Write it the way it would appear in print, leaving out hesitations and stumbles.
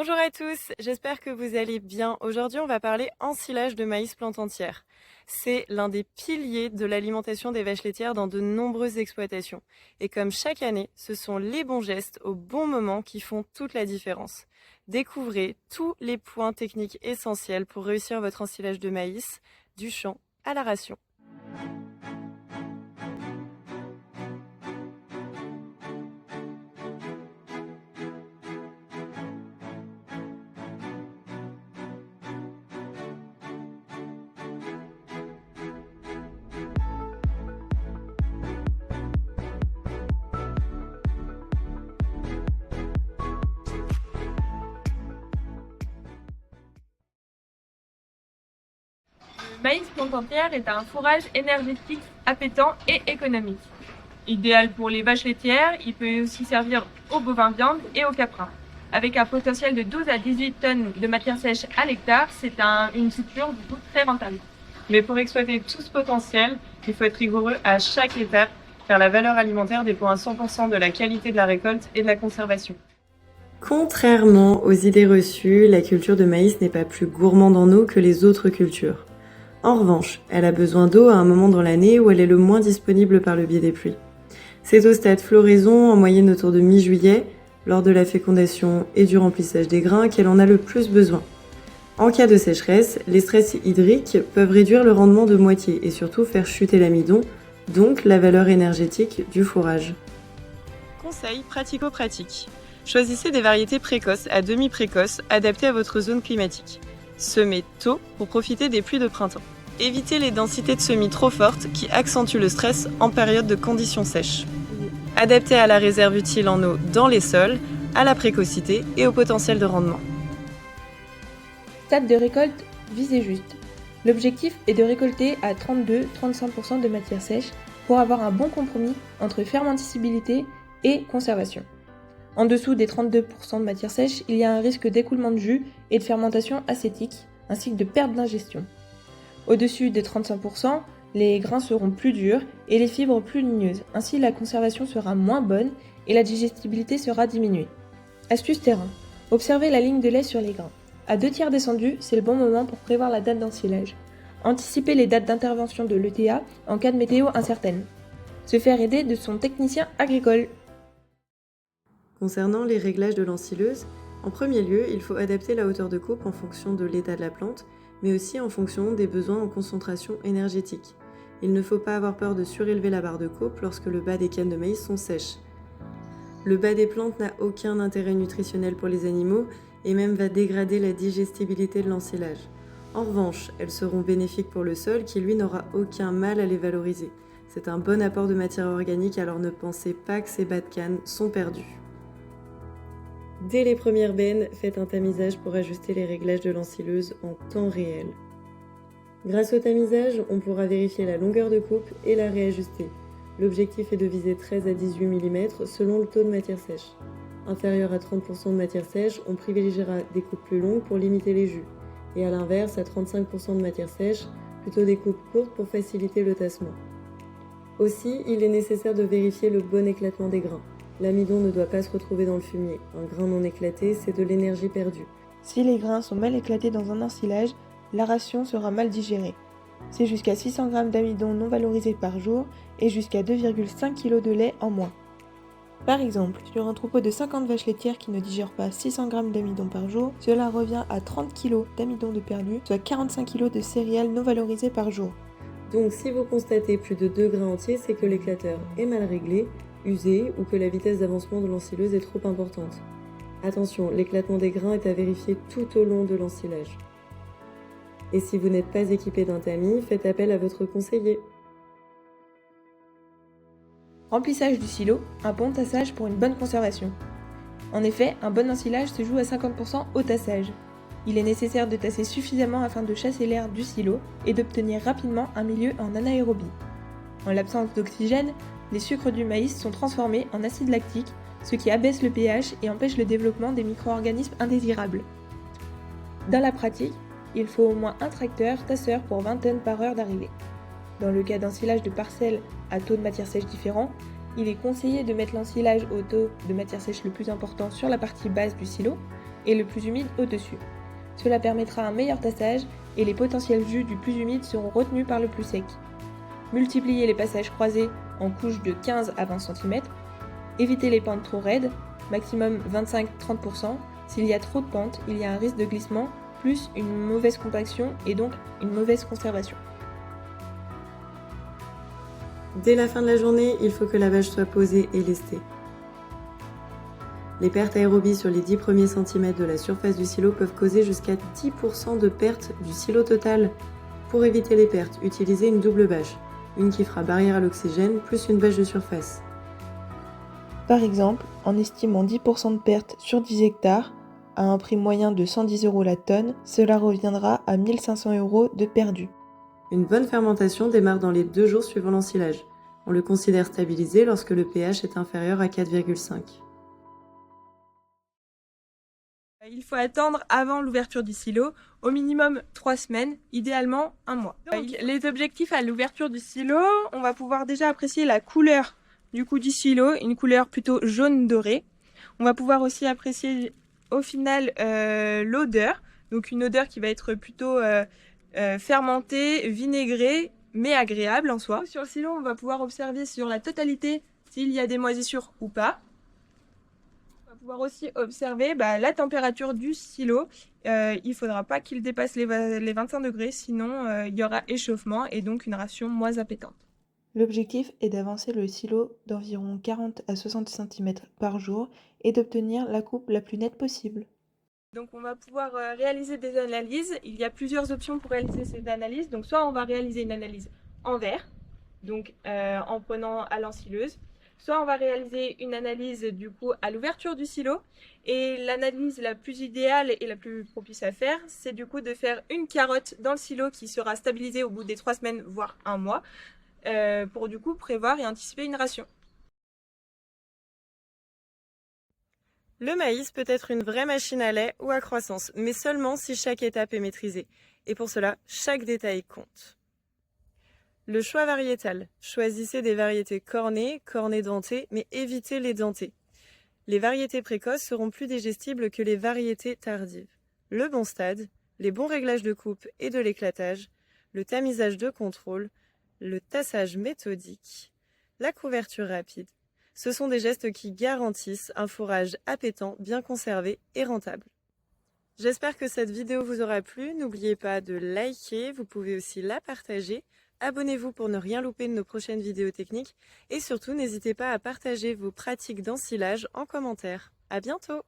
Bonjour à tous, j'espère que vous allez bien. Aujourd'hui, on va parler ensilage de maïs plante entière. C'est l'un des piliers de l'alimentation des vaches laitières dans de nombreuses exploitations. Et comme chaque année, ce sont les bons gestes au bon moment qui font toute la différence. Découvrez tous les points techniques essentiels pour réussir votre ensilage de maïs, du champ à la ration. Le maïs plante entière est un fourrage énergétique, appétant et économique. Idéal pour les vaches laitières, il peut aussi servir aux bovins viande et aux caprins. Avec un potentiel de 12 à 18 tonnes de matière sèche à l'hectare, c'est une culture du coup très rentable. Mais pour exploiter tout ce potentiel, il faut être rigoureux à chaque étape, car la valeur alimentaire dépend à 100% de la qualité de la récolte et de la conservation. Contrairement aux idées reçues, la culture de maïs n'est pas plus gourmande en eau que les autres cultures. En revanche, elle a besoin d'eau à un moment dans l'année où elle est le moins disponible par le biais des pluies. C'est au stade floraison, en moyenne autour de mi-juillet, lors de la fécondation et du remplissage des grains, qu'elle en a le plus besoin. En cas de sécheresse, les stress hydriques peuvent réduire le rendement de moitié et surtout faire chuter l'amidon, donc la valeur énergétique du fourrage. Conseils pratico-pratiques. Choisissez des variétés précoces à demi-précoces adaptées à votre zone climatique. Semez tôt pour profiter des pluies de printemps. Évitez les densités de semis trop fortes qui accentuent le stress en période de conditions sèches. Adaptez à la réserve utile en eau dans les sols, à la précocité et au potentiel de rendement. Stade de récolte visé juste. L'objectif est de récolter à 32-35% de matière sèche pour avoir un bon compromis entre fermentabilité et conservation. En dessous des 32% de matière sèche, il y a un risque d'écoulement de jus et de fermentation acétique, ainsi que de perte d'ingestion. Au-dessus des 35%, les grains seront plus durs et les fibres plus ligneuses, ainsi la conservation sera moins bonne et la digestibilité sera diminuée. Astuce terrain. Observez la ligne de lait sur les grains. À 2/3 descendu, c'est le bon moment pour prévoir la date d'ensilage. Anticipez les dates d'intervention de l'ETA en cas de météo incertaine. Se faire aider de son technicien agricole. Concernant les réglages de l'ensileuse, en premier lieu, il faut adapter la hauteur de coupe en fonction de l'état de la plante, mais aussi en fonction des besoins en concentration énergétique. Il ne faut pas avoir peur de surélever la barre de coupe lorsque le bas des cannes de maïs sont sèches. Le bas des plantes n'a aucun intérêt nutritionnel pour les animaux et même va dégrader la digestibilité de l'ensilage. En revanche, elles seront bénéfiques pour le sol qui lui n'aura aucun mal à les valoriser. C'est un bon apport de matière organique, alors ne pensez pas que ces bas de canne sont perdus. Dès les premières bennes, faites un tamisage pour ajuster les réglages de l'ensileuse en temps réel. Grâce au tamisage, on pourra vérifier la longueur de coupe et la réajuster. L'objectif est de viser 13 à 18 mm selon le taux de matière sèche. Inférieur à 30% de matière sèche, on privilégiera des coupes plus longues pour limiter les jus. Et à l'inverse, à 35% de matière sèche, plutôt des coupes courtes pour faciliter le tassement. Aussi, il est nécessaire de vérifier le bon éclatement des grains. L'amidon ne doit pas se retrouver dans le fumier. Un grain non éclaté, c'est de l'énergie perdue. Si les grains sont mal éclatés dans un ensilage, la ration sera mal digérée. C'est jusqu'à 600 g d'amidon non valorisé par jour et jusqu'à 2,5 kg de lait en moins. Par exemple, sur un troupeau de 50 vaches laitières qui ne digèrent pas 600 g d'amidon par jour, cela revient à 30 kg d'amidon de perdu, soit 45 kg de céréales non valorisées par jour. Donc si vous constatez plus de 2 grains entiers, c'est que l'éclateur est mal réglé, usé ou que la vitesse d'avancement de l'ensileuse est trop importante. Attention, l'éclatement des grains est à vérifier tout au long de l'ensilage. Et si vous n'êtes pas équipé d'un tamis, faites appel à votre conseiller. Remplissage du silo, un bon tassage pour une bonne conservation. En effet, un bon ensilage se joue à 50% au tassage. Il est nécessaire de tasser suffisamment afin de chasser l'air du silo et d'obtenir rapidement un milieu en anaérobie. En l'absence d'oxygène, les sucres du maïs sont transformés en acide lactique, ce qui abaisse le pH et empêche le développement des micro-organismes indésirables. Dans la pratique, il faut au moins un tracteur tasseur pour 20 tonnes par heure d'arrivée. Dans le cas d'ensilage de parcelles à taux de matière sèche différents, il est conseillé de mettre l'ensilage au taux de matière sèche le plus important sur la partie basse du silo et le plus humide au-dessus. Cela permettra un meilleur tassage et les potentiels jus du plus humide seront retenus par le plus sec. Multipliez les passages croisés en couches de 15 à 20 cm. Évitez les pentes trop raides, maximum 25-30%. S'il y a trop de pentes, il y a un risque de glissement, plus une mauvaise compaction et donc une mauvaise conservation. Dès la fin de la journée, il faut que la bâche soit posée et lestée. Les pertes aérobies sur les 10 premiers centimètres de la surface du silo peuvent causer jusqu'à 10% de perte du silo total. Pour éviter les pertes, utilisez une double bâche, une qui fera barrière à l'oxygène plus une bâche de surface. Par exemple, en estimant 10% de perte sur 10 hectares, à un prix moyen de 110 € la tonne, cela reviendra à 1 500 € de perdu. Une bonne fermentation démarre dans les 2 jours suivant l'ensilage. On le considère stabilisé lorsque le pH est inférieur à 4,5. Il faut attendre avant l'ouverture du silo, au minimum 3 semaines, idéalement 1 mois. Donc, les objectifs à l'ouverture du silo, on va pouvoir déjà apprécier la couleur du silo, une couleur plutôt jaune doré. On va pouvoir aussi apprécier au final l'odeur, donc une odeur qui va être plutôt fermentée, vinaigrée, mais agréable en soi. Sur le silo, on va pouvoir observer sur la totalité s'il y a des moisissures ou pas. On va pouvoir aussi observer la température du silo. Il ne faudra pas qu'il dépasse les 25 degrés, sinon il y aura échauffement et donc une ration moins appétante. L'objectif est d'avancer le silo d'environ 40 à 60 cm par jour et d'obtenir la coupe la plus nette possible. Donc on va pouvoir réaliser des analyses. Il y a plusieurs options pour réaliser ces analyses. Donc soit on va réaliser une analyse en verre, donc en prenant à l'ensileuse, soit on va réaliser une analyse du coup à l'ouverture du silo. Et l'analyse la plus idéale et la plus propice à faire, c'est du coup de faire une carotte dans le silo qui sera stabilisée au bout des 3 semaines, voire 1 mois, pour du coup prévoir et anticiper une ration. Le maïs peut être une vraie machine à lait ou à croissance, mais seulement si chaque étape est maîtrisée. Et pour cela, chaque détail compte. Le choix variétal. Choisissez des variétés cornées, dentées, mais évitez les dentées. Les variétés précoces seront plus digestibles que les variétés tardives. Le bon stade, les bons réglages de coupe et de l'éclatage, le tamisage de contrôle, le tassage méthodique, la couverture rapide. Ce sont des gestes qui garantissent un fourrage appétant, bien conservé et rentable. J'espère que cette vidéo vous aura plu. N'oubliez pas de liker, vous pouvez aussi la partager. Abonnez-vous pour ne rien louper de nos prochaines vidéos techniques. Et surtout, n'hésitez pas à partager vos pratiques d'ensilage en commentaire. À bientôt!